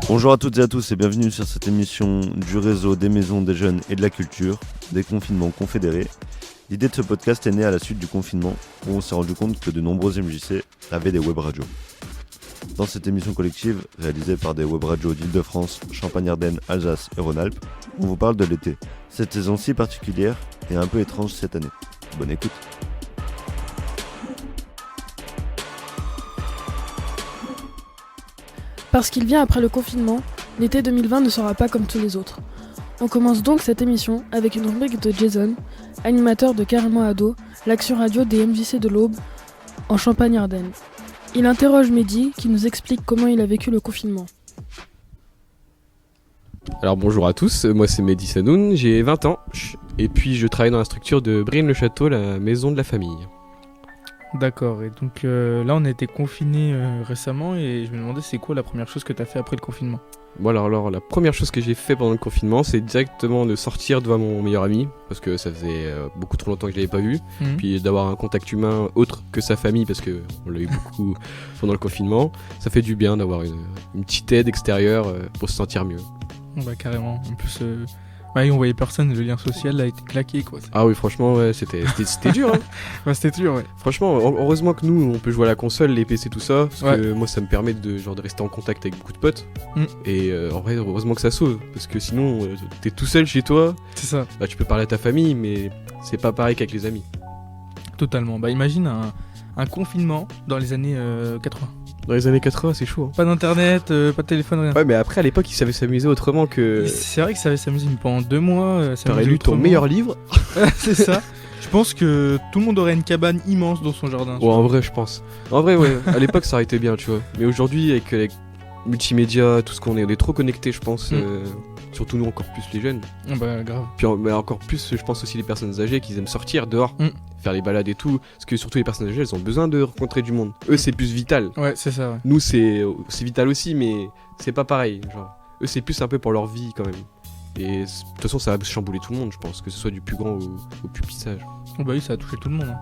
Bonjour à toutes et à tous et bienvenue sur cette émission du réseau des maisons des jeunes et de la culture, des confinements confédérés. L'idée de ce podcast est née à la suite du confinement où on s'est rendu compte que de nombreux MJC avaient des web radios. Dans cette émission collective, réalisée par des web radios d'Île-de-France, Champagne-Ardenne, Alsace et Rhône-Alpes, on vous parle de l'été. Cette saison si particulière et un peu étrange cette année. Bonne écoute. Parce qu'il vient après le confinement, l'été 2020 ne sera pas comme tous les autres. On commence donc cette émission avec une rubrique de Jason, animateur de Carrément Ado, l'action radio des MJC de l'Aube, en Champagne-Ardenne. Il interroge Mehdi, qui nous explique comment il a vécu le confinement. Alors bonjour à tous, moi c'est Mehdi Sanoun, j'ai 20 ans, et puis je travaille dans la structure de Brienne-le-Château, la maison de la famille. D'accord, et donc là on a été confinés récemment et je me demandais c'est quoi la première chose que tu as fait après le confinement ? Bon alors la première chose que j'ai fait pendant le confinement, c'est directement de sortir devant mon meilleur ami, parce que ça faisait beaucoup trop longtemps que je l'avais pas vu, puis d'avoir un contact humain autre que sa famille, parce qu'on l'a eu beaucoup pendant le confinement. Ça fait du bien d'avoir une petite aide extérieure pour se sentir mieux. Bah carrément, en plus on voyait personne, le lien social a été claqué quoi. Ah oui franchement ouais, c'était dur hein. Ouais, c'était dur ouais. Franchement heureusement que nous on peut jouer à la console, les PC tout ça, parce que moi ça me permet de rester en contact avec beaucoup de potes et en vrai heureusement que ça sauve, parce que sinon t'es tout seul chez toi. C'est ça. Bah, tu peux parler à ta famille mais c'est pas pareil qu'avec les amis. Totalement, bah imagine un confinement dans les années 80. Dans les années 80 c'est chaud hein. Pas d'internet, pas de téléphone, rien. Ouais mais après à l'époque ils savaient s'amuser autrement que... C'est vrai que ça avait s'amusé pendant 2 mois. T'aurais lu ton meilleur livre. C'est ça. Je pense que tout le monde aurait une cabane immense dans son jardin. Ouais en vrai je pense. En vrai ouais, à l'époque ça aurait été bien tu vois. Mais aujourd'hui avec les multimédia, tout ce qu'on est trop connectés je pense. Surtout nous encore plus les jeunes. Bah grave. Puis mais encore plus je pense aussi les personnes âgées qui aiment sortir dehors, faire les balades et tout. Parce que surtout les personnes âgées elles ont besoin de rencontrer du monde. Eux c'est plus vital. Ouais c'est ça ouais. Nous c'est vital aussi mais c'est pas pareil. Genre eux c'est plus un peu pour leur vie quand même. Et de toute façon ça va chambouler tout le monde je pense, que ce soit du plus grand au plus petit sage. Oh bah oui ça a touché tout le monde hein.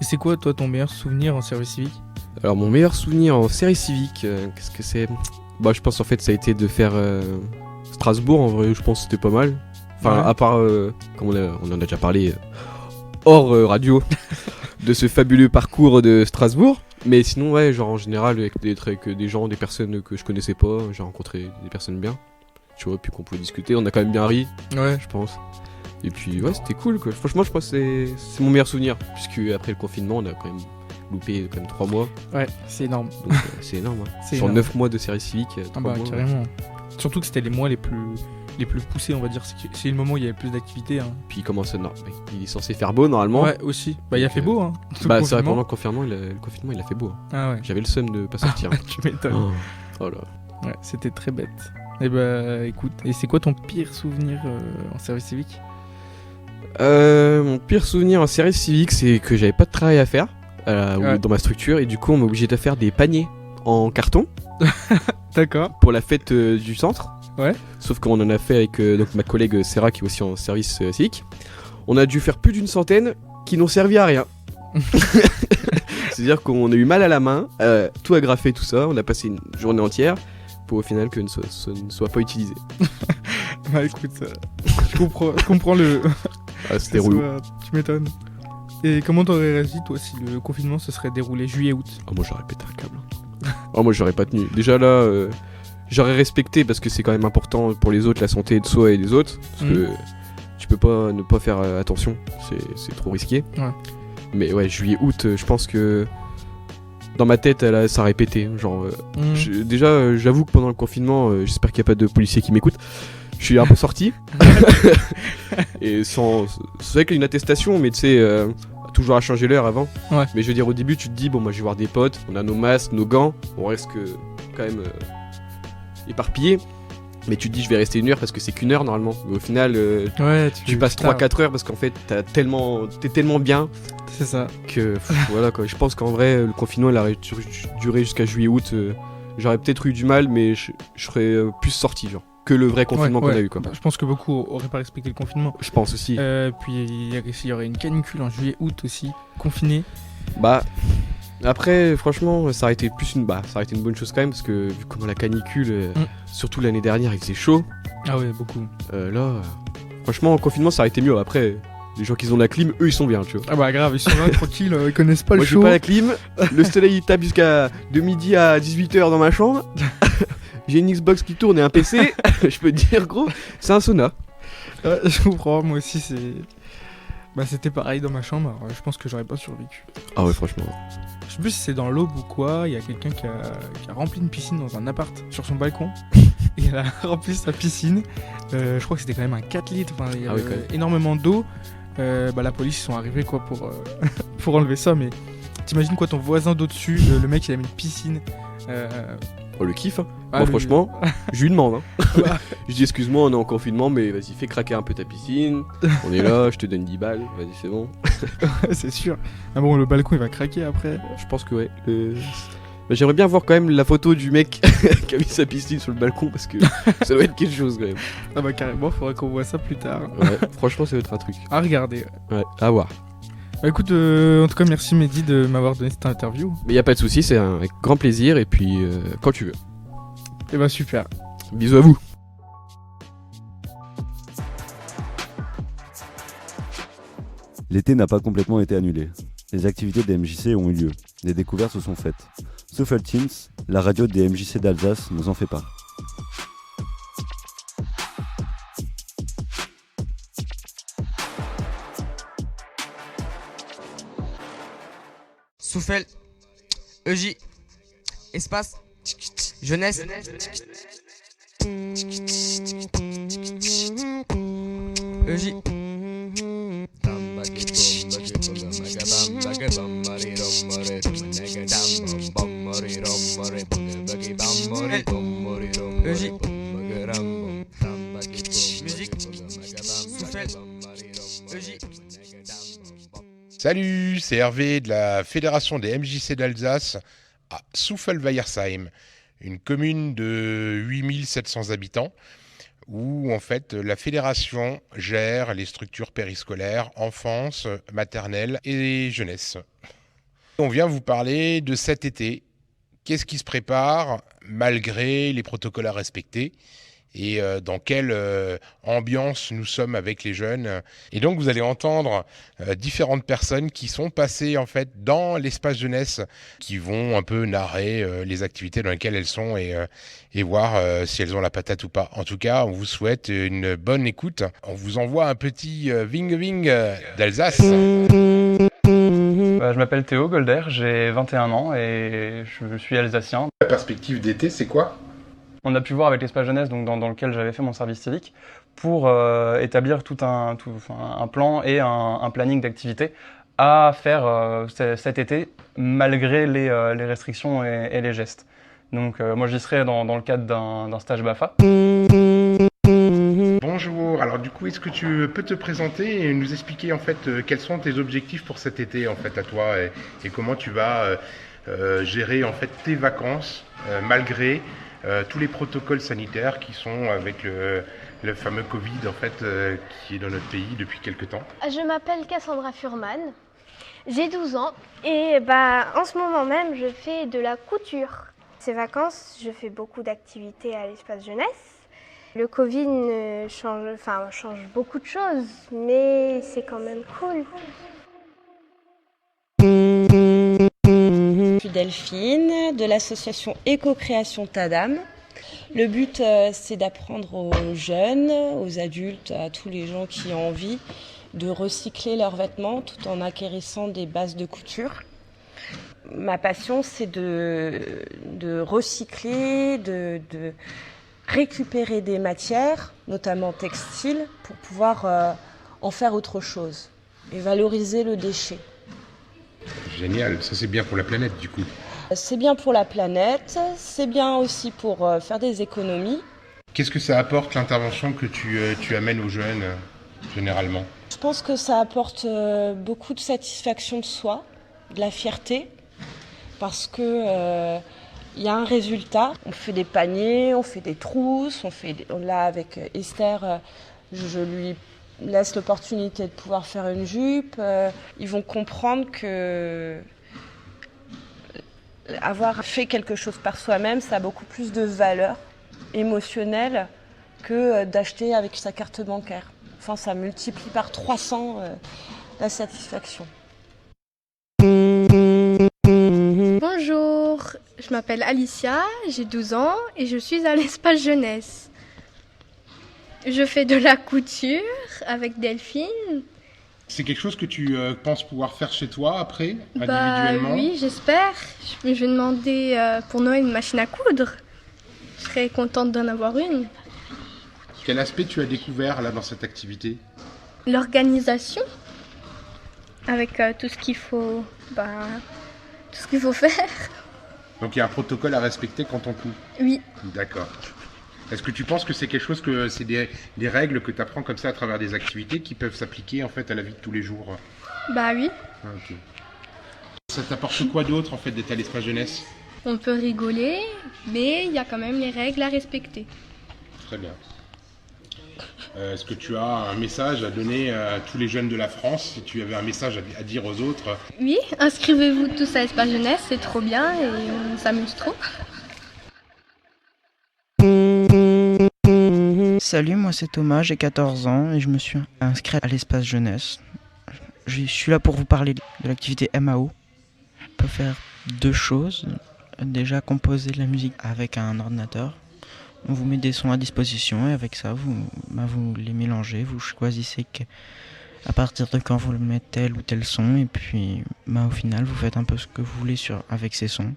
Et c'est quoi toi ton meilleur souvenir en service civique ? Alors mon meilleur souvenir en service civique, qu'est-ce que c'est ? Bah je pense en fait ça a été de faire Strasbourg, en vrai je pense que c'était pas mal. Enfin à part, comme on en a déjà parlé hors radio, de ce fabuleux parcours de Strasbourg. Mais sinon ouais genre en général avec des gens, des personnes que je connaissais pas, j'ai rencontré des personnes bien. Tu vois, puis qu'on pouvait discuter, on a quand même bien ri, je pense. Et puis ouais c'était cool quoi. Franchement je pense que c'est mon meilleur souvenir, puisque après le confinement on a quand même loupé quand même 3 mois. Ouais c'est énorme. Donc c'est énorme hein. C'est sur énorme. 9 mois de service civique, 3 mois. Carrément. Surtout que c'était les mois les plus poussés on va dire, c'est le moment où il y avait plus d'activité hein. Puis il commence il est censé faire beau normalement. Ouais aussi, bah il a fait beau hein. Bah c'est vrai pendant le confinement il a fait beau hein. Ah ouais. J'avais le seum de pas sortir. Tu m'étonnes. Oh là. Ouais c'était très bête. Et bah écoute, et c'est quoi ton pire souvenir en service civique ? Mon pire souvenir en service civique c'est que j'avais pas de travail à faire dans ma structure, et du coup on m'a obligé de faire des paniers en carton. D'accord. Pour la fête du centre. Ouais. Sauf qu'on en a fait avec donc ma collègue Sarah qui est aussi en service civique. On a dû faire plus d'une centaine qui n'ont servi à rien. C'est-à-dire qu'on a eu mal à la main, tout agrafé, tout ça. On a passé une journée entière pour au final que ce ne soit pas utilisé. Bah écoute, je comprends le... Ah, c'était relou. Tu m'étonnes. Et comment t'aurais réagi toi si le confinement se serait déroulé juillet-août ? Ah moi j'aurais pété un câble. Oh moi j'aurais pas tenu. Déjà là, j'aurais respecté parce que c'est quand même important pour les autres, la santé de soi et des autres. Parce que tu peux pas ne pas faire attention, c'est trop risqué. Ouais. Mais ouais, juillet-août, je pense que dans ma tête ça aurait pété. Genre, déjà j'avoue que pendant le confinement, j'espère qu'il n'y a pas de policiers qui m'écoutent. Je suis un peu sorti. Et c'est vrai qu'il y a une attestation, mais tu sais... toujours à changer l'heure avant. Ouais. Mais je veux dire au début tu te dis bon moi je vais voir des potes, on a nos masques, nos gants, on reste quand même éparpillés. Mais tu te dis je vais rester 1 heure parce que c'est qu'1 heure normalement. Mais au final tu passes 3-4 heures parce qu'en fait t'es tellement bien. C'est ça. Que voilà quoi. Je pense qu'en vrai le confinement il aurait duré jusqu'à juillet-août. J'aurais peut-être eu du mal mais je serais plus sorti genre. Que le vrai confinement qu'on a eu quoi. Bah, je pense que beaucoup auraient pas respecté le confinement. Je pense aussi. Puis il y aurait une canicule en juillet-août aussi, confiné. Bah Après, franchement, ça aurait été une bonne chose quand même, parce que vu comment la canicule, surtout l'année dernière, il faisait chaud. Ah ouais, beaucoup. Franchement, en confinement, ça aurait été mieux. Après, les gens qui ont la clim, eux, ils sont bien, tu vois. Ah bah grave, ils sont là tranquilles, ils connaissent pas Moi, le j'ai chaud. pas la clim, le soleil il tape de midi à 18h dans ma chambre. J'ai une Xbox qui tourne et un PC. Je peux te dire, gros, c'est un sauna. Ouais, je comprends, moi aussi c'était pareil dans ma chambre, alors je pense que j'aurais pas survécu. Ah ouais, franchement. Je sais plus si c'est dans l'Aube ou quoi, il y a quelqu'un qui a rempli une piscine dans un appart sur son balcon. Et elle a rempli sa piscine, je crois que c'était quand même un 4 litres, enfin, il y avait énormément d'eau. La police ils sont arrivés quoi pour enlever ça, mais t'imagines quoi, ton voisin d'au-dessus, le mec il a mis une piscine. Oh, le kiff, hein. Ah, Moi, lui, franchement, je lui demande. Hein. Bah. Je dis, excuse-moi, on est en confinement, mais vas-y, fais craquer un peu ta piscine. On est là, je te donne 10 balles, vas-y, c'est bon. C'est sûr. Ah bon, le balcon il va craquer après. Je pense que ouais. Mais j'aimerais bien voir quand même la photo du mec qui a mis sa piscine sur le balcon, parce que ça doit être quelque chose quand même. Ah bah carrément, faudrait qu'on voit ça plus tard. Ouais, franchement, ça va être un truc. À regarder. Ouais, à voir. Bah écoute, en tout cas, merci Mehdi de m'avoir donné cette interview. Mais y a pas de souci, c'est avec grand plaisir, et puis quand tu veux. Et bah super. Bisous à vous. L'été n'a pas complètement été annulé. Les activités des MJC ont eu lieu. Des découvertes se sont faites. Souffle Teens, la radio des MJC d'Alsace, nous en fait part. Souffle, EJ, espace, jeunesse. EJ. EJ. Musique. Souffle, EJ. Salut, c'est Hervé de la Fédération des MJC d'Alsace à Souffel-Weiersheim, une commune de 8700 habitants où en fait la fédération gère les structures périscolaires, enfance, maternelle et jeunesse. On vient vous parler de cet été. Qu'est-ce qui se prépare malgré les protocoles à respecter ? Et dans quelle ambiance nous sommes avec les jeunes. Et donc vous allez entendre différentes personnes qui sont passées en fait dans l'espace jeunesse, qui vont un peu narrer les activités dans lesquelles elles sont et voir si elles ont la patate ou pas. En tout cas, on vous souhaite une bonne écoute. On vous envoie un petit Ving Ving d'Alsace. Je m'appelle Théo Golder, j'ai 21 ans et je suis alsacien. La perspective d'été, c'est quoi ? On a pu voir avec l'espace jeunesse, donc dans lequel j'avais fait mon service civique, pour établir tout un plan et un planning d'activités à faire cet été, malgré les restrictions et les gestes. Donc moi j'y serai dans le cadre d'un stage BAFA. Bonjour, alors du coup, est-ce que tu peux te présenter et nous expliquer en fait quels sont tes objectifs pour cet été en fait à toi et comment tu vas gérer en fait tes vacances malgré tous les protocoles sanitaires qui sont avec le fameux Covid en fait qui est dans notre pays depuis quelques temps. Je m'appelle Cassandra Furman, j'ai 12 ans et en ce moment même je fais de la couture. Ces vacances, je fais beaucoup d'activités à l'espace jeunesse. Le Covid change beaucoup de choses, mais c'est quand même cool. Je suis Delphine de l'association Éco-Création Tadam. Le but, c'est d'apprendre aux jeunes, aux adultes, à tous les gens qui ont envie de recycler leurs vêtements tout en acquérissant des bases de couture. Ma passion, c'est de recycler, de récupérer des matières, notamment textiles, pour pouvoir en faire autre chose et valoriser le déchet. Génial, ça c'est bien pour la planète du coup. C'est bien pour la planète, c'est bien aussi pour faire des économies. Qu'est-ce que ça apporte l'intervention que tu amènes aux jeunes généralement ? Je pense que ça apporte beaucoup de satisfaction de soi, de la fierté, parce que y a un résultat. On fait des paniers, on fait des trousses, là avec Esther, je lui laisse l'opportunité de pouvoir faire une jupe. Ils vont comprendre que Avoir fait quelque chose par soi-même, ça a beaucoup plus de valeur émotionnelle que d'acheter avec sa carte bancaire. Enfin, ça multiplie par 300 la satisfaction. Bonjour, je m'appelle Alicia, j'ai 12 ans et je suis à l'espace jeunesse. Je fais de la couture avec Delphine. C'est quelque chose que tu penses pouvoir faire chez toi après, individuellement? Oui, j'espère. Je vais demander pour Noël une machine à coudre. Je serais contente d'en avoir une. Quel aspect tu as découvert là dans cette activité? L'organisation, avec tout ce qu'il faut, tout ce qu'il faut faire. Donc il y a un protocole à respecter quand on coud? Oui. D'accord. Est-ce que tu penses que c'est quelque chose que c'est des règles que tu apprends comme ça à travers des activités qui peuvent s'appliquer en fait à la vie de tous les jours? Oui. Ah, ok. Ça t'apporte quoi d'autre en fait d'être à l'espace jeunesse? On peut rigoler, mais il y a quand même les règles à respecter. Très bien. Est-ce que tu as un message à donner à tous les jeunes de la France, si tu avais un message à dire aux autres? Oui, inscrivez-vous tous à l'espace jeunesse, c'est trop bien et on s'amuse trop. Salut, moi c'est Thomas, j'ai 14 ans et je me suis inscrit à l'espace jeunesse. Je suis là pour vous parler de l'activité MAO. On peut faire deux choses. Déjà composer de la musique avec un ordinateur. On vous met des sons à disposition et avec ça vous les mélangez, vous choisissez à partir de quand vous mettez tel ou tel son et puis au final vous faites un peu ce que vous voulez avec ces sons.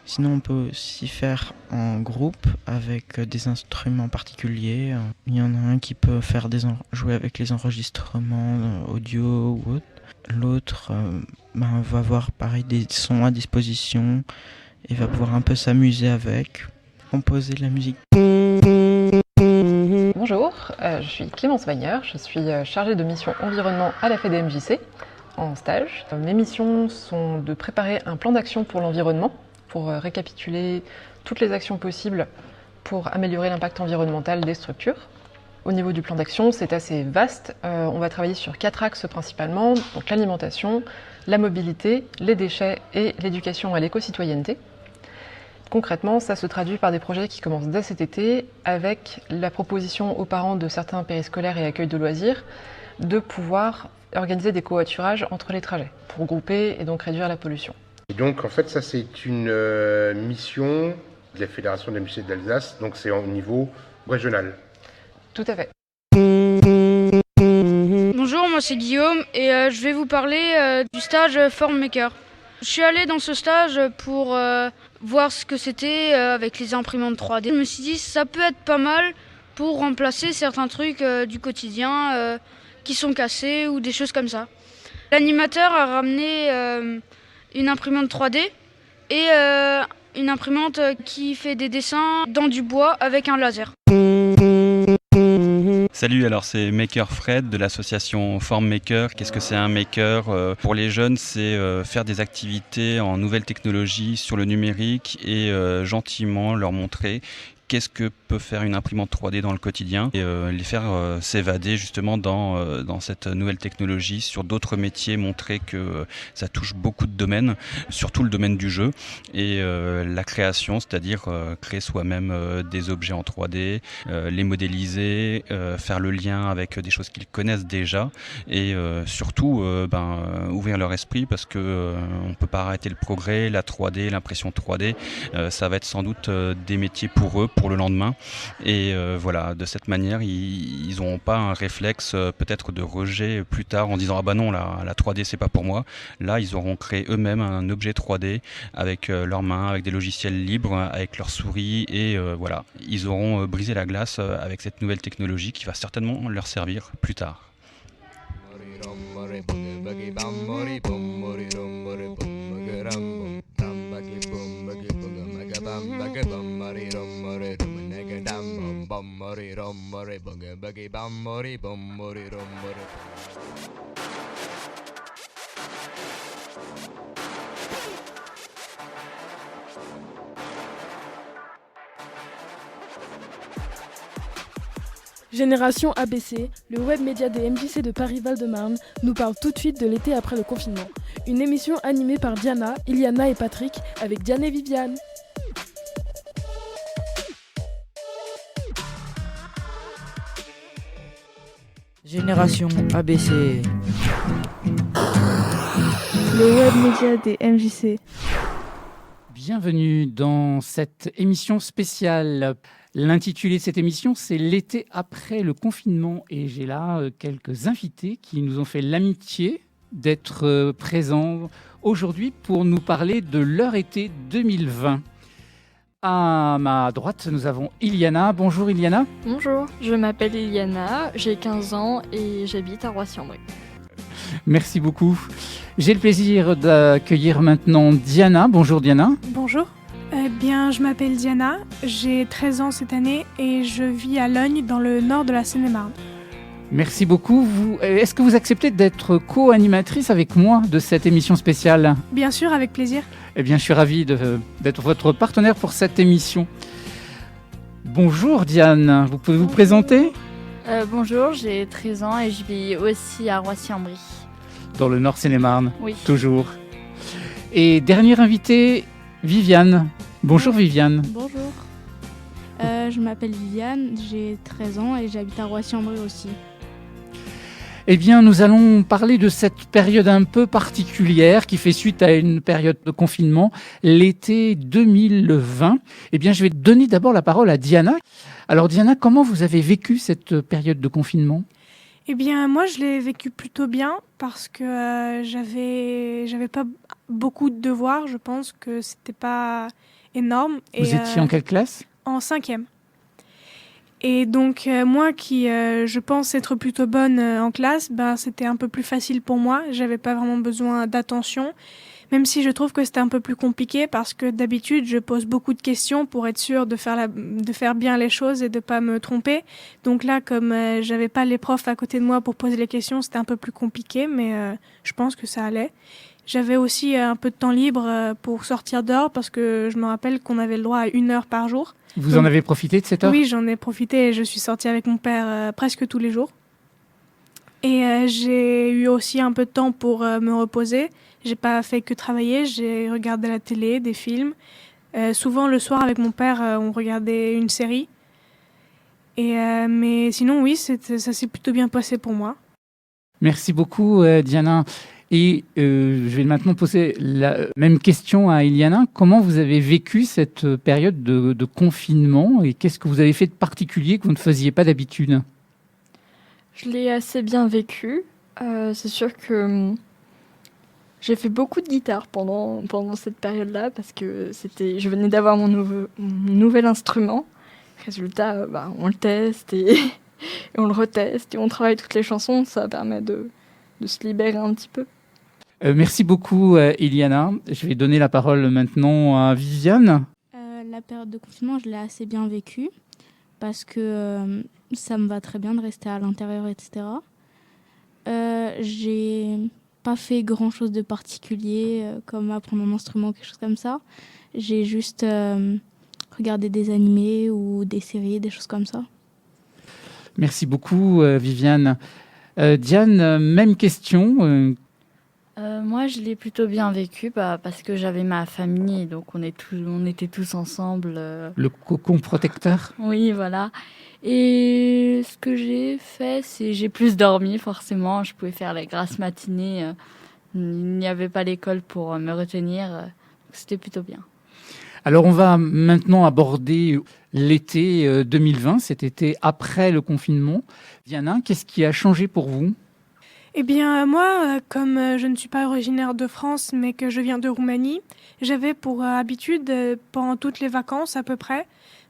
Sinon on peut aussi faire en groupe avec des instruments particuliers. Il y en a un qui peut faire jouer avec les enregistrements audio ou autre. L'autre va avoir pareil des sons à disposition et va pouvoir un peu s'amuser avec, composer de la musique. Bonjour, je suis Clémence Wagner, je suis chargée de mission environnement à la FEDMJC en stage. Mes missions sont de préparer un plan d'action pour l'environnement, pour récapituler toutes les actions possibles pour améliorer l'impact environnemental des structures. Au niveau du plan d'action, c'est assez vaste. On va travailler sur 4 axes principalement, donc l'alimentation, la mobilité, les déchets et l'éducation à l'éco-citoyenneté. Concrètement, ça se traduit par des projets qui commencent dès cet été avec la proposition aux parents de certains périscolaires et accueils de loisirs de pouvoir organiser des covoiturages entre les trajets pour grouper et donc réduire la pollution. Et donc en fait ça c'est une mission de la Fédération des musées d'Alsace, donc c'est au niveau régional. Tout à fait. Bonjour, moi c'est Guillaume et je vais vous parler du stage Formmaker. Je suis allé dans ce stage pour voir ce que c'était avec les imprimantes 3D. Je me suis dit ça peut être pas mal pour remplacer certains trucs du quotidien qui sont cassés ou des choses comme ça. L'animateur a ramené une imprimante 3D et une imprimante qui fait des dessins dans du bois avec un laser. Salut, alors c'est Maker Fred de l'association Formmaker. Qu'est-ce que c'est un maker? Pour les jeunes, c'est faire des activités en nouvelles technologies sur le numérique et gentiment leur montrer qu'est-ce que peut faire une imprimante 3D dans le quotidien et les faire s'évader justement dans cette nouvelle technologie sur d'autres métiers, montrer que ça touche beaucoup de domaines, surtout le domaine du jeu et la création, c'est-à-dire créer soi-même des objets en 3D, les modéliser, faire le lien avec des choses qu'ils connaissent déjà et surtout ouvrir leur esprit parce que on peut pas arrêter le progrès, la 3D, l'impression 3D, ça va être sans doute des métiers pour eux, pour le lendemain. Et voilà, de cette manière, ils n'auront pas un réflexe peut-être de rejet plus tard en disant ah bah non, la 3D c'est pas pour moi. Là, ils auront créé eux-mêmes un objet 3D avec leurs mains, avec des logiciels libres, avec leur souris et voilà, ils auront brisé la glace avec cette nouvelle technologie qui va certainement leur servir plus tard. Génération ABC, le web média des MJC de Paris-Val-de-Marne, nous parle tout de suite de l'été après le confinement. une émission animée par Diana, Iliana et Patrick, avec Diane et Viviane. Génération ABC. Le web média des MJC. Bienvenue dans cette émission spéciale. L'intitulé de cette émission, c'est l'été après le confinement. Et j'ai là quelques invités qui nous ont fait l'amitié d'être présents aujourd'hui pour nous parler de leur été 2020. À ma droite, nous avons Iliana. Bonjour Iliana. Bonjour, je m'appelle Iliana, j'ai 15 ans et j'habite à Roissy-en-Brie. Merci beaucoup. J'ai le plaisir d'accueillir maintenant Diana. Bonjour Diana. Bonjour. Je m'appelle Diana, j'ai 13 ans cette année et je vis à Logne dans le nord de la Seine-et-Marne. Merci beaucoup. Est-ce que vous acceptez d'être co-animatrice avec moi de cette émission spéciale ? Bien sûr, avec plaisir. Eh bien, je suis ravi d'être votre partenaire pour cette émission. Bonjour Diane, vous pouvez vous présenter ? Bonjour, j'ai 13 ans et je vis aussi à Roissy-en-Brie. Dans le Nord Seine-et-Marne, oui. Toujours. Et dernière invitée, Viviane. Bonjour Viviane. Bonjour. Je m'appelle Viviane, j'ai 13 ans et j'habite à Roissy-en-Brie aussi. Eh bien, nous allons parler de cette période un peu particulière qui fait suite à une période de confinement, l'été 2020. Eh bien, je vais donner d'abord la parole à Diana. Alors Diana, comment vous avez vécu cette période de confinement ? Eh bien, moi, je l'ai vécu plutôt bien parce que j'avais pas beaucoup de devoirs. Je pense que c'était pas énorme. Vous étiez en quelle classe ? En 5e. Et donc, moi qui, je pense être plutôt bonne en classe, c'était un peu plus facile pour moi. J'avais pas vraiment besoin d'attention, même si je trouve que c'était un peu plus compliqué parce que d'habitude, je pose beaucoup de questions pour être sûre de faire bien les choses et de pas me tromper. Donc là, comme j'avais pas les profs à côté de moi pour poser les questions, c'était un peu plus compliqué, mais je pense que ça allait. J'avais aussi un peu de temps libre pour sortir dehors parce que je me rappelle qu'on avait le droit à 1 heure par jour. Vous en avez profité de cette heure ? Oui, j'en ai profité et je suis sortie avec mon père presque tous les jours. Et j'ai eu aussi un peu de temps pour me reposer. J'ai pas fait que travailler, j'ai regardé la télé, des films. Souvent le soir avec mon père, on regardait une série. Mais sinon oui, ça s'est plutôt bien passé pour moi. Merci beaucoup Diana. Et je vais maintenant poser la même question à Iliana. Comment vous avez vécu cette période de confinement et qu'est-ce que vous avez fait de particulier que vous ne faisiez pas d'habitude ? Je l'ai assez bien vécu. C'est sûr que j'ai fait beaucoup de guitare pendant cette période-là parce que je venais d'avoir mon nouvel instrument. Résultat, on le teste et on le reteste et on travaille toutes les chansons. Ça permet de se libérer un petit peu. Merci beaucoup, Iliana. Je vais donner la parole maintenant à Viviane. La période de confinement, je l'ai assez bien vécue parce que ça me va très bien de rester à l'intérieur, etc. J'ai pas fait grand-chose de particulier, comme apprendre un instrument ou quelque chose comme ça. J'ai juste regardé des animés ou des séries, des choses comme ça. Merci beaucoup, Viviane. Diane, même question. Moi, je l'ai plutôt bien vécu parce que j'avais ma famille, donc on était tous ensemble. Le cocon protecteur ? Oui, voilà. Et ce que j'ai fait, c'est j'ai plus dormi, forcément. Je pouvais faire les grasses matinées. Il n'y avait pas l'école pour me retenir. Donc c'était plutôt bien. Alors, on va maintenant aborder l'été 2020, cet été après le confinement. Diana, qu'est-ce qui a changé pour vous ? Eh bien, moi, comme je ne suis pas originaire de France, mais que je viens de Roumanie, j'avais pour habitude, pendant toutes les vacances à peu près,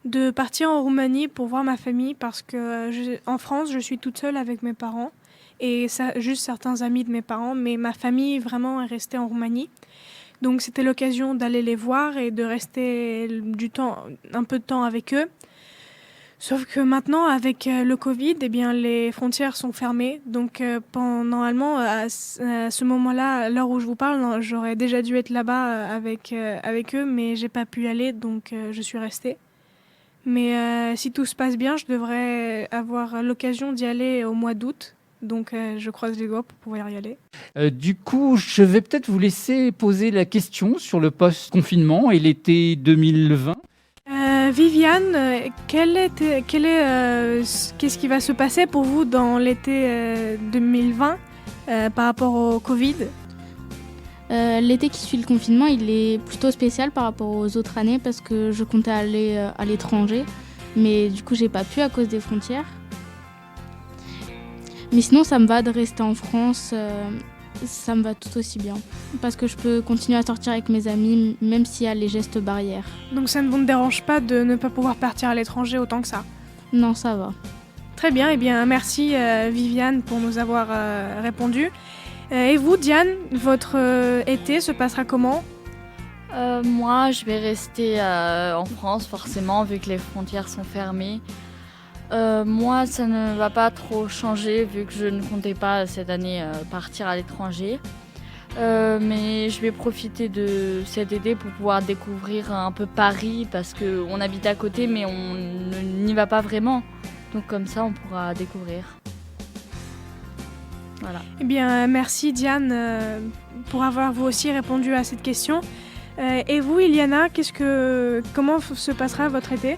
de partir en Roumanie pour voir ma famille parce que en France, je suis toute seule avec mes parents et juste certains amis de mes parents, mais ma famille vraiment est restée en Roumanie. Donc, c'était l'occasion d'aller les voir et de rester un peu de temps avec eux. Sauf que maintenant, avec le Covid, eh bien, les frontières sont fermées. Donc, normalement, à ce moment-là, à l'heure où je vous parle, j'aurais déjà dû être là-bas avec eux, mais j'ai pas pu y aller, donc je suis restée. Mais si tout se passe bien, je devrais avoir l'occasion d'y aller au mois d'août. Donc je croise les doigts pour pouvoir y aller. Du coup, je vais peut-être vous laisser poser la question sur le post-confinement et l'été 2020. Viviane, qu'est-ce qui va se passer pour vous dans l'été 2020 par rapport au Covid ? L'été qui suit le confinement, il est plutôt spécial par rapport aux autres années parce que je comptais aller à l'étranger, mais du coup j'ai pas pu à cause des frontières. Mais sinon ça me va de rester en France, ça me va tout aussi bien parce que je peux continuer à sortir avec mes amis même s'il y a les gestes barrières. Donc ça ne vous dérange pas de ne pas pouvoir partir à l'étranger autant que ça ? Non, ça va. Très bien, eh bien merci Viviane pour nous avoir répondu. Et vous Diane, votre été se passera comment ? Moi, je vais rester en France forcément vu que les frontières sont fermées. Moi, ça ne va pas trop changer vu que je ne comptais pas cette année partir à l'étranger. Mais je vais profiter de cet été pour pouvoir découvrir un peu Paris parce qu'on habite à côté mais on n'y va pas vraiment. Donc comme ça, on pourra découvrir. Voilà. Eh bien, merci Diane pour avoir vous aussi répondu à cette question. Et vous, Iliana, comment se passera votre été ?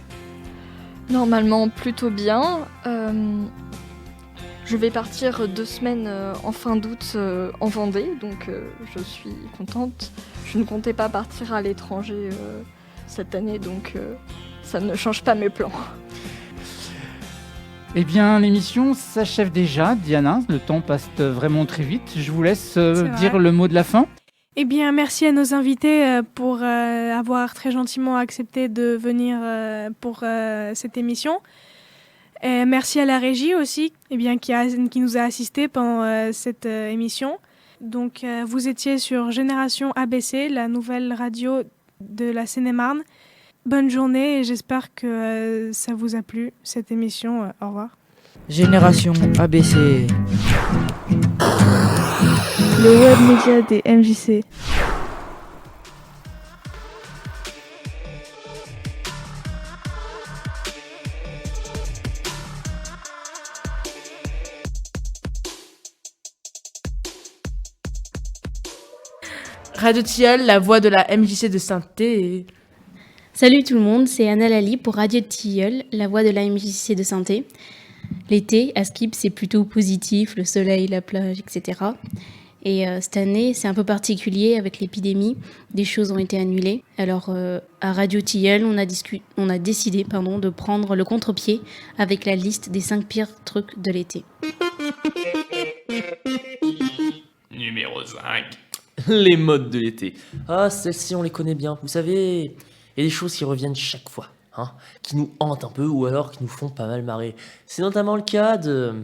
Normalement, plutôt bien. Je vais partir 2 semaines en fin d'août en Vendée, donc je suis contente. Je ne comptais pas partir à l'étranger cette année, donc ça ne change pas mes plans. Eh bien, l'émission s'achève déjà, Diana. Le temps passe vraiment très vite. Je vous laisse dire le mot de la fin. Eh bien, merci à nos invités pour avoir très gentiment accepté de venir pour cette émission. Et merci à la régie aussi, qui nous a assistés pendant cette émission. Donc, vous étiez sur Génération ABC, la nouvelle radio de la Seine-et-Marne. Bonne journée et j'espère que ça vous a plu, cette émission. Au revoir. Génération ABC. Le web média des MJC. Radio Tilleul, la voix de la MJC de Saint-Thé. Salut tout le monde, c'est Anna Lali pour Radio Tilleul, la voix de la MJC de Saint-Thé. L'été, à Skip, c'est plutôt positif, le soleil, la plage, etc. Et cette année, c'est un peu particulier avec l'épidémie. Des choses ont été annulées. Alors, à Radio Tilleul, on a décidé de prendre le contre-pied avec la liste des 5 pires trucs de l'été. Numéro 5. Les modes de l'été. Ah, celles-ci, on les connaît bien. Vous savez, il y a des choses qui reviennent chaque fois, qui nous hantent un peu ou alors qui nous font pas mal marrer. C'est notamment le cas de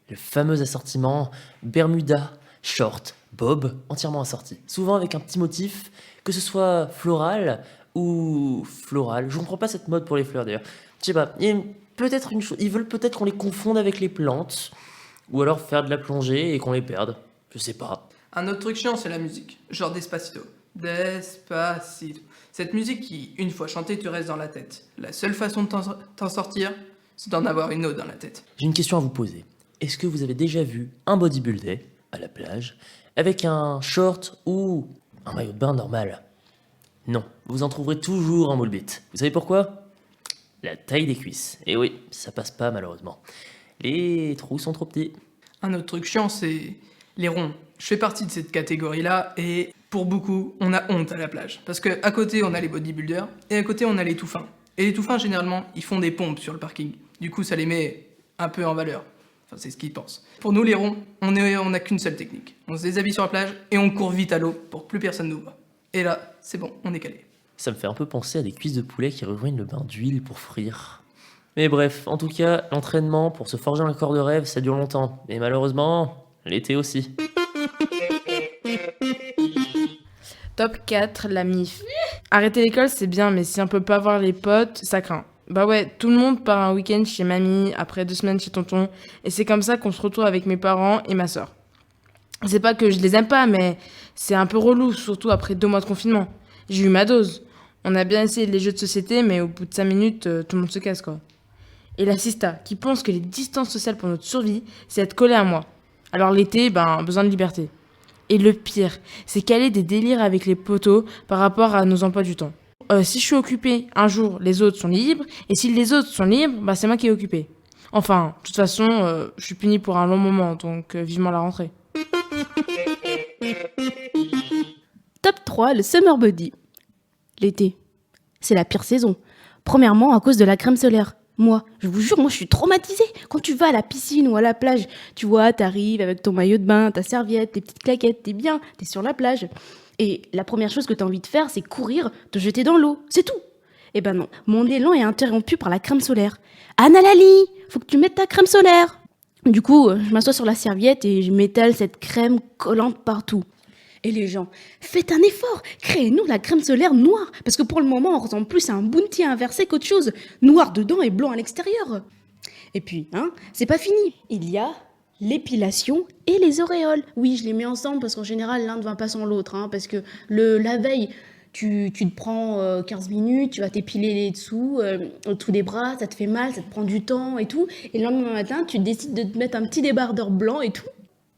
le fameux assortiment Bermuda, short, bob, entièrement assorti. Souvent avec un petit motif, que ce soit floral ou floral. Je comprends pas cette mode pour les fleurs d'ailleurs. Je sais pas, il y a peut-être une chose. Ils veulent peut-être qu'on les confonde avec les plantes ou alors faire de la plongée et qu'on les perde. Je sais pas. Un autre truc chiant, c'est la musique. Genre Despacito. Despacito. Cette musique qui, une fois chantée, te reste dans la tête. La seule façon de t'en sortir, c'est d'en avoir une autre dans la tête. J'ai une question à vous poser. Est-ce que vous avez déjà vu un bodybuilder à la plage avec un short ou un maillot de bain normal? Non, vous en trouverez toujours un moule bite. Vous savez pourquoi? La taille des cuisses. Et oui, ça passe pas malheureusement. Les trous sont trop petits. Un autre truc chiant, c'est les ronds. Je fais partie de cette catégorie-là et pour beaucoup, on a honte à la plage. Parce qu'à côté, on a les bodybuilders et à côté, on a les tout fins. Et les tout fins, généralement, ils font des pompes sur le parking. Du coup, ça les met un peu en valeur. Enfin, c'est ce qu'ils pensent. Pour nous, les ronds, on n'a qu'une seule technique. On se déshabille sur la plage et on court vite à l'eau pour que plus personne nous voit. Et là, c'est bon, on est calé. Ça me fait un peu penser à des cuisses de poulet qui rejoignent le bain d'huile pour frire. Mais bref, en tout cas, l'entraînement pour se forger un corps de rêve, ça dure longtemps. Et malheureusement, l'été aussi. Top 4, la MIF. Arrêter l'école, c'est bien, mais si on peut pas voir les potes, ça craint. Bah ouais, tout le monde part un week-end chez mamie, après 2 semaines chez tonton, et c'est comme ça qu'on se retrouve avec mes parents et ma soeur. C'est pas que je les aime pas, mais c'est un peu relou, surtout après 2 mois de confinement. J'ai eu ma dose. On a bien essayé les jeux de société, mais au bout de 5 minutes, tout le monde se casse, quoi. Et la sista, qui pense que les distances sociales pour notre survie, c'est être collé à moi. Alors l'été, besoin de liberté. Et le pire, c'est caler des délires avec les potos par rapport à nos emplois du temps. Si je suis occupée, un jour, les autres sont libres. Et si les autres sont libres, c'est moi qui est occupée. Enfin, de toute façon, je suis punie pour un long moment, donc vivement la rentrée. Top 3, le summer body. L'été, c'est la pire saison. Premièrement, à cause de la crème solaire. Moi, je vous jure, je suis traumatisée. Quand tu vas à la piscine ou à la plage, tu vois, t'arrives avec ton maillot de bain, ta serviette, tes petites claquettes, t'es bien, t'es sur la plage. Et la première chose que t'as envie de faire, c'est courir, te jeter dans l'eau. C'est tout. Eh ben non, mon élan est interrompu par la crème solaire. Anna Lali, faut que tu mettes ta crème solaire. Du coup, je m'assois sur la serviette et je m'étale cette crème collante partout. Et les gens, faites un effort, créez-nous la crème solaire noire, parce que pour le moment, on ressemble plus à un bounty inversé qu'autre chose, noir dedans et blanc à l'extérieur. Et puis, c'est pas fini, il y a l'épilation et les auréoles. Oui, je les mets ensemble parce qu'en général, l'un ne va pas sans l'autre, parce que la veille, tu te prends 15 minutes, tu vas t'épiler les dessous, tous les bras, ça te fait mal, ça te prend du temps et tout, et le lendemain matin, tu décides de te mettre un petit débardeur blanc et tout.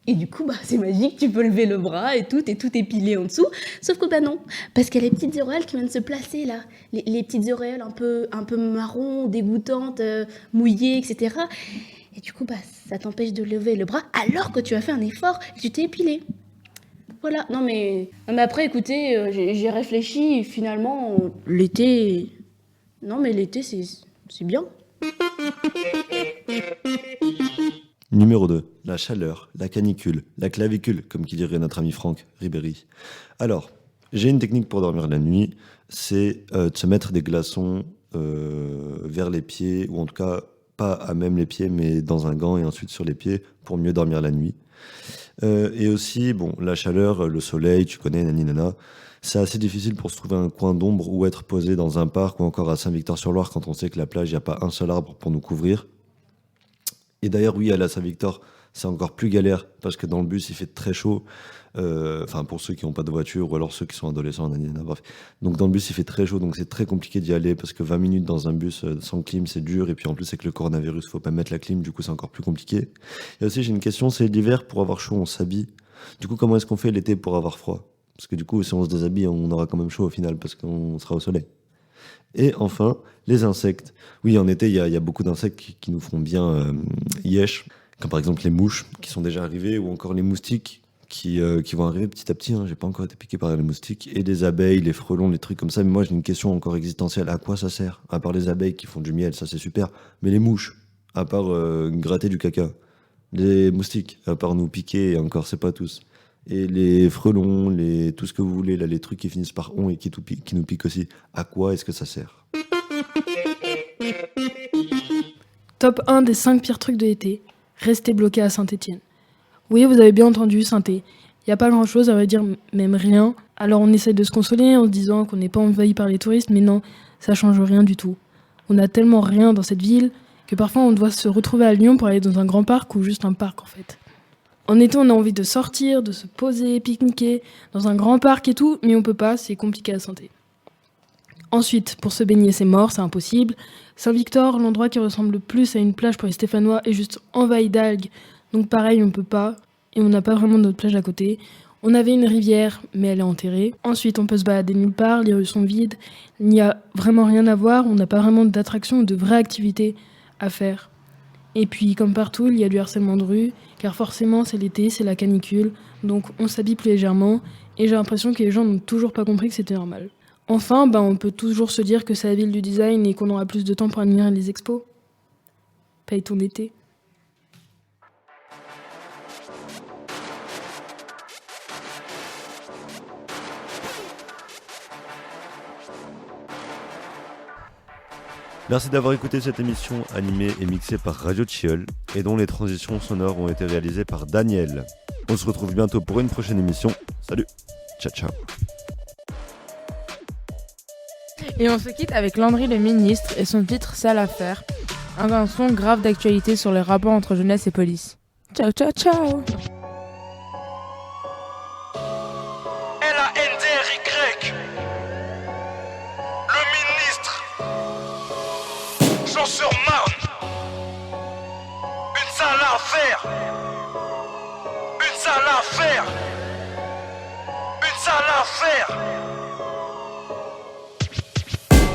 Et du coup, c'est magique, tu peux lever le bras et tout, t'es tout épilé en dessous. Sauf que non, parce qu'il y a les petites auréoles qui viennent se placer là. Les petites auréoles un peu marron, dégoûtantes, mouillées, etc. Et du coup, ça t'empêche de lever le bras alors que tu as fait un effort et tu t'es épilé. Voilà, non mais après, écoutez, j'ai réfléchi et finalement, l'été... Non mais l'été, c'est bien. Numéro 2, la chaleur, la canicule, la clavicule, comme qui dirait notre ami Franck Ribéry. Alors, j'ai une technique pour dormir la nuit, c'est de se mettre des glaçons vers les pieds, ou en tout cas, pas à même les pieds, mais dans un gant et ensuite sur les pieds, pour mieux dormir la nuit. Et aussi, la chaleur, le soleil, tu connais, nani-nana, c'est assez difficile pour se trouver un coin d'ombre ou être posé dans un parc ou encore à Saint-Victor-sur-Loire quand on sait que la plage, il n'y a pas un seul arbre pour nous couvrir. Et d'ailleurs, oui, à la Saint-Victor, c'est encore plus galère parce que dans le bus, il fait très chaud. Pour ceux qui n'ont pas de voiture ou alors ceux qui sont adolescents, bref. Donc dans le bus, il fait très chaud, donc c'est très compliqué d'y aller parce que 20 minutes dans un bus sans clim, c'est dur. Et puis en plus, avec le coronavirus, il ne faut pas mettre la clim, du coup, c'est encore plus compliqué. Et aussi, j'ai une question, c'est l'hiver, pour avoir chaud, on s'habille. Du coup, comment est-ce qu'on fait l'été pour avoir froid? Parce que du coup, si on se déshabille, on aura quand même chaud au final parce qu'on sera au soleil. Et enfin, les insectes. Oui, en été, il y a beaucoup d'insectes qui nous font bien yesh, comme par exemple les mouches qui sont déjà arrivées, ou encore les moustiques qui vont arriver petit à petit. J'ai pas encore été piqué par les moustiques. Et les abeilles, les frelons, les trucs comme ça. Mais moi, j'ai une question encore existentielle. À quoi ça sert? À part les abeilles qui font du miel, ça c'est super. Mais les mouches, à part gratter du caca. Les moustiques, à part nous piquer, et encore, c'est pas tous. Et les frelons, tout ce que vous voulez, là, les trucs qui finissent par on et qui nous piquent aussi, à quoi est-ce que ça sert? Top 1 des 5 pires trucs de l'été, rester bloqué à Saint-Étienne. Oui, vous avez bien entendu, Saint-Étienne. Il n'y a pas grand-chose, à vrai dire, même rien. Alors on essaie de se consoler en se disant qu'on n'est pas envahi par les touristes, mais non, ça change rien du tout. On a tellement rien dans cette ville que parfois on doit se retrouver à Lyon pour aller dans un grand parc ou juste un parc en fait. En été, on a envie de sortir, de se poser, pique-niquer, dans un grand parc et tout, mais on peut pas, c'est compliqué à Saint-Étienne. Ensuite, pour se baigner, c'est mort, c'est impossible. Saint-Victor, l'endroit qui ressemble le plus à une plage pour les Stéphanois, est juste envahi d'algues, donc pareil, on peut pas, et on n'a pas vraiment d'autre plage à côté. On avait une rivière, mais elle est enterrée. Ensuite, on peut se balader nulle part, les rues sont vides, il n'y a vraiment rien à voir, on n'a pas vraiment d'attraction ou de vraies activités à faire. Et puis, comme partout, il y a du harcèlement de rue, car forcément, c'est l'été, c'est la canicule, donc on s'habille plus légèrement, et j'ai l'impression que les gens n'ont toujours pas compris que c'était normal. Enfin, on peut toujours se dire que c'est la ville du design et qu'on aura plus de temps pour admirer les expos. Paye ton été. Merci d'avoir écouté cette émission animée et mixée par Radio Tilleul et dont les transitions sonores ont été réalisées par Daniel. On se retrouve bientôt pour une prochaine émission. Salut, ciao ciao. Et on se quitte avec Landry le ministre et son titre Sale affaire, un son grave d'actualité sur les rapports entre jeunesse et police. Ciao ciao ciao. L-A-N-D-R-Y. Le ministre Jean-sur-Marne. affaire. Une sale affaire. Une sale affaire.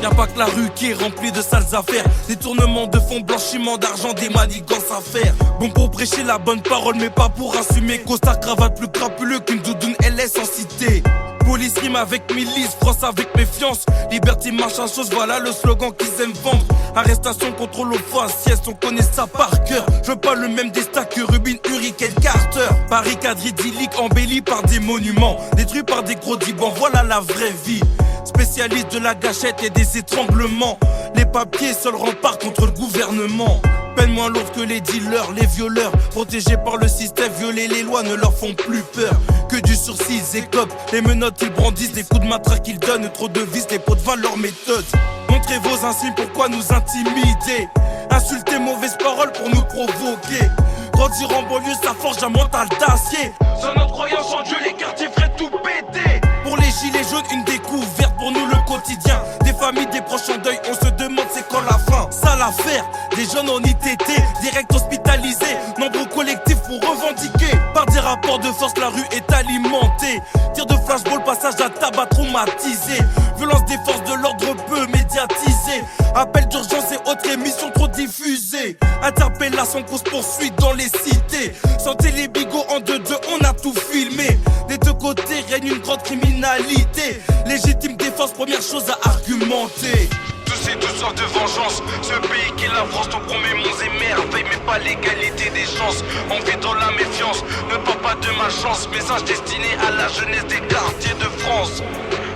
Y'a pas que la rue qui est remplie de sales affaires. Détournement de fonds, blanchiment d'argent, des manigances à faire. Bon pour prêcher la bonne parole mais pas pour assumer. Costard cravate plus crapuleux qu'une doudoune LS en cité. Police rime avec milice, France avec méfiance. Liberté marche à chose, voilà le slogan qu'ils aiment vendre. Arrestation, contrôle aux faciès, on connaît ça par cœur. Je veux pas le même destin que Rubin, Hurricane, Carter. Barricade idyllique embellie par des monuments, détruits par des gros dibans, voilà la vraie vie. Spécialiste de la gâchette et des étranglements. Les papiers, seul rempart contre le gouvernement. Peine moins lourde que les dealers, les violeurs. Protégés par le système, violer les lois ne leur font plus peur. Que du sursis, écope, les menottes ils brandissent. Des coups de matraque ils donnent, trop de vis, les pots de vin leur méthode. Montrez vos insignes, pourquoi nous intimider? Insulter, mauvaises paroles pour nous provoquer. Grandir en banlieue, ça forge un mental d'acier. Sans notre croyance en Dieu, les quartiers feraient tout péter. Pour les gilets jaunes, une découverte, pour nous le quotidien. Des familles, des proches en deuil, on se demande c'est quand la fin. Sale affaire, des jeunes en ITT, direct hospitalisés. Nombreux collectifs pour revendiquer. Par des rapports de force, la rue est alimentée. Tir de flashball, passage à tabac traumatisé. Violence des forces de l'ordre peu médiatisée. Appel d'urgence et autres émissions trop diffusées. Interpellation, cause poursuite dans les cités. Sentez les bigots en 2-2, on a tout filmé. Des deux côtés règne une grande criminalité. Légitime défense, première chose à argumenter. Tous et tous sortes de vengeance. Ce pays qui est la France, donc on met monts et merveilles, mais pas l'égalité des chances. On vit dans la méfiance, ne parle pas de ma chance. Message destiné à la jeunesse des quartiers de France.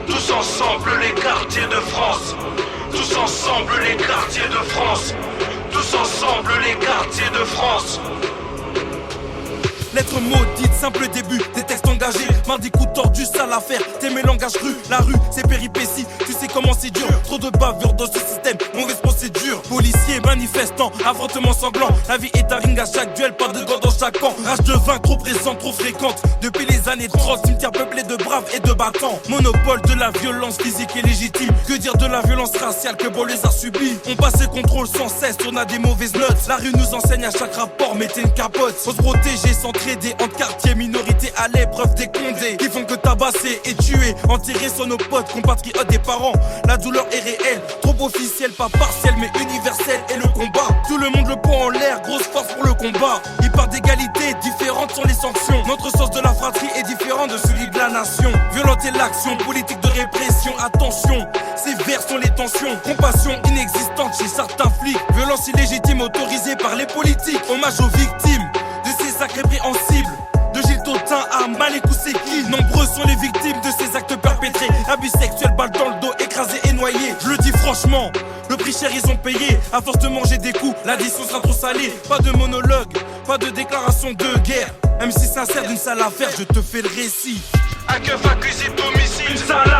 Tous ensemble les quartiers de France. Tous ensemble les quartiers de France. Tous ensemble les quartiers de France. Lettre maudite, simple début, des textes engagés. Mardi coup tordu, sale affaire, t'aimes langage cru. La rue, c'est péripéties, tu sais comment c'est dur. Trop de bavures dans ce système, mauvaise procédure. Policiers, manifestants, affrontements sanglants. La vie est un ring à chaque duel, pas de gants dans chaque camp. Rage de vin, trop présente, trop fréquente. Depuis les années 30, cimetière peuplé de braves et de battants. Monopole de la violence physique et légitime. Que dire de la violence raciale que Bollez a subie? On passe et contrôle sans cesse, on a des mauvaises notes. La rue nous enseigne à chaque rapport, mettez une capote. Faut se protéger sans trader entre quartiers, minorité à l'épreuve des condés. Qui font que tabasser et tuer, enterrer sur nos potes, compatriotes des parents. La douleur est réelle, trop officielle, pas partielle mais universelle. Et le combat, tout le monde le poing en l'air, grosse force pour le combat. Il part d'égalité, différentes sont les sanctions. Notre sens de la fratrie est différent de celui de la nation. Violenter l'action, politique de répression, attention. Sévères sont les tensions, compassion inexistante chez certains flics. Violence illégitime autorisée par les politiques. Hommage aux victimes de ces actes répréhensibles. De Gilles Totin à Malek Ousseki, nombreux sont les victimes de ces actes perpétrés. Abus sexuels, balles dans le dos, écrasés et noyés. Je le dis franchement, le prix cher ils ont payé. À force de manger des coups, l'addition sera trop salée. Pas de monologue, pas de déclaration de guerre. Même si sincère d'une sale affaire, je te fais le récit. Un keuf accusé d'homicide, une sale